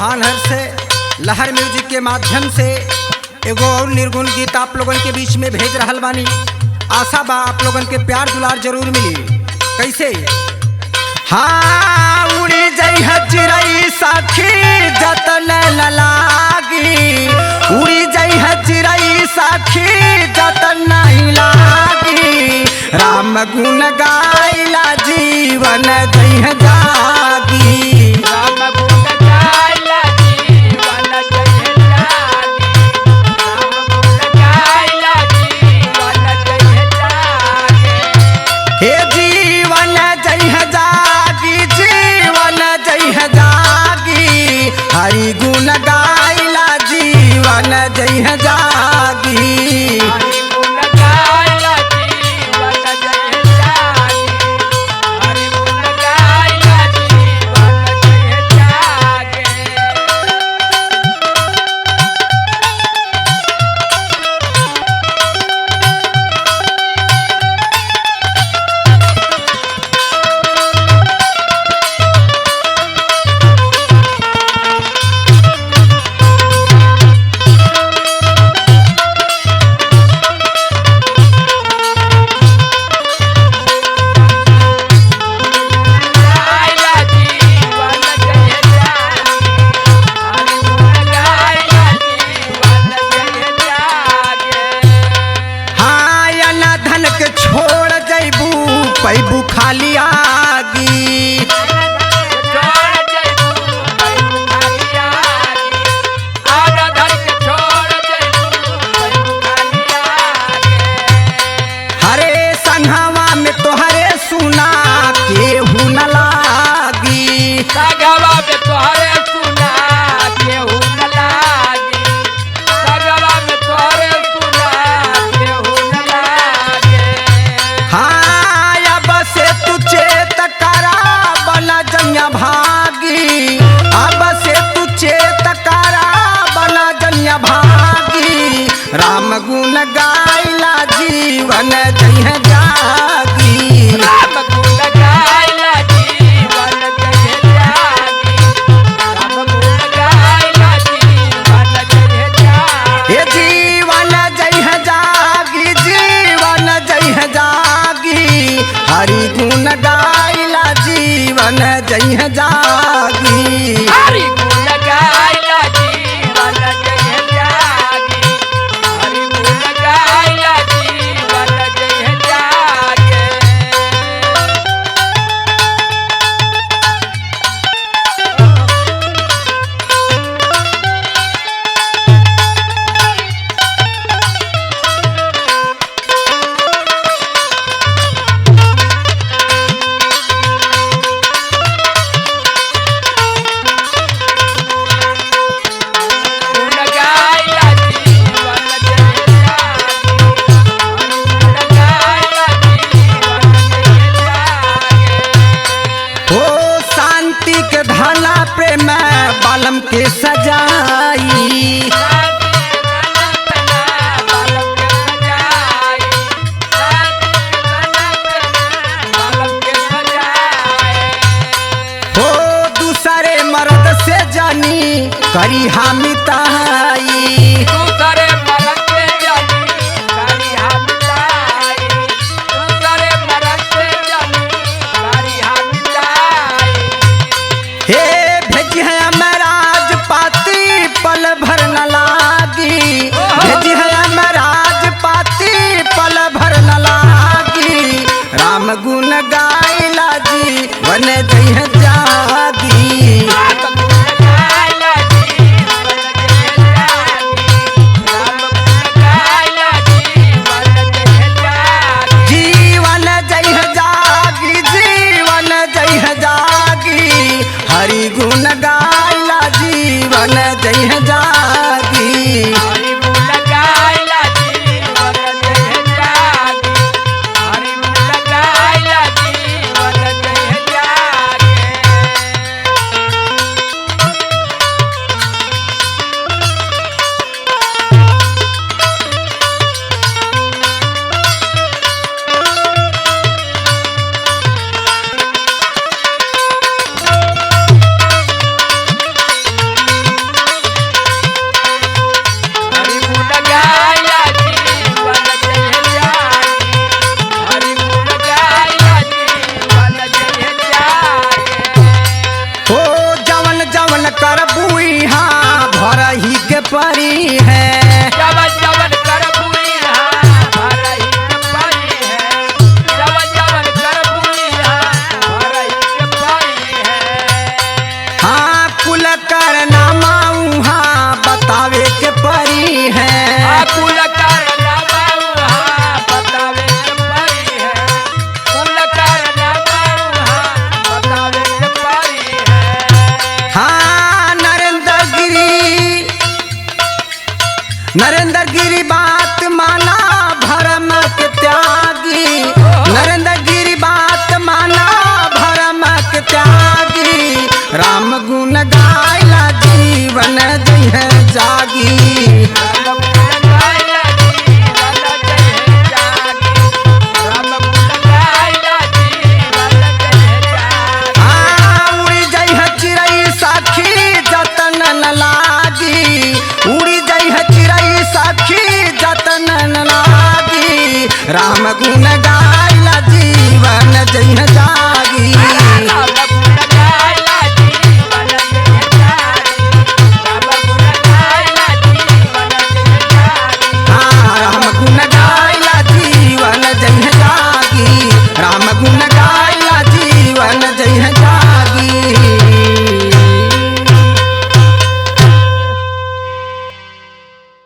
चौहान हर से लहर म्यूजिक के माध्यम से एगो और निर्गुण गीत आप लोगन के बीच में भेज रहल बानी। आशा बा आप लोगन के प्यार दुलार जरूर मिली। कैसे? हाँ, उड़ी जई है चिड़ई साखी जतन न लागी, उड़ी जई है चिड़ई साखी जतन नहीं लागी। राम गुण गाइला जीवन जई है जागी, राम गुण गाइला जीवन जय जागी, राम गुण गाइला जीवन जय जागी। हे जीवन जय है जागी, जीवन जय है जागी। हरि गुण गाइला जीवन जय है जागी। हरि गुण गाइला जीवन जय जागी, हरि गुण गाइला जीवन जय जागी। गाइला जीवन जय जागी, हरि गुण गाइला जीवन जय जागी। हाँ, ना धन के छोड़ जैबू पैबू खाली आगी। छोड़ जइबू पैबू खाली आगी, आगा धर के छोड़ जइबू पैबू खाली आगी। हरे संघवा में तोहरे सुना केहू न लागी। सगवा में तोहरे सुना केहू न लागी, सगवा में तोहरे सुना केहू न लागी। हाँ, अब से तू चेत करा बना जनिया भागी, अब से तू चेत करा बना जनिया भागी। राम गुण गाइला जीवन जय है जागी, राम गुण गाइला जीवन जय जागी, राम गुण गाइला जीवन जय जागी। ये जीवन जय है जागी, जीवन जय है जागी। हरि गुण गाइला जीवन जय है जागी। हरि गुण गाइला जीवन जय जागी, हरि गुण गाइला जीवन जय जागी। गुण गाइला जीवन जय जागी, गुण गाइला जीवन जय जागी। हो शांति के धला प्रेम बालम के सजाई। हो दूसरे मर्द से जानी करी हामी ताई। हे भेजी है अमराज पाती पल भर न लागी, भेजी है अमराज पाती पल भर न लागी। राम गुण गाइला जीवन जय है जागी, जीवन जय है जागी, जीवन जय है जागी। हरि गुण गाइला जीवन जय है जागी। कर बुइहा भर ही के परी है। जवन जवन कर बुइहा भरही के परी है। जवन जवन कर बुइहा भरही के परी है। हाँ कुल करना माऊहा बतावे के परी है। कुल करना माऊहा बतावे के परी है। कुल करना माऊहा बतावे के परी है। हाँ नरेंद्र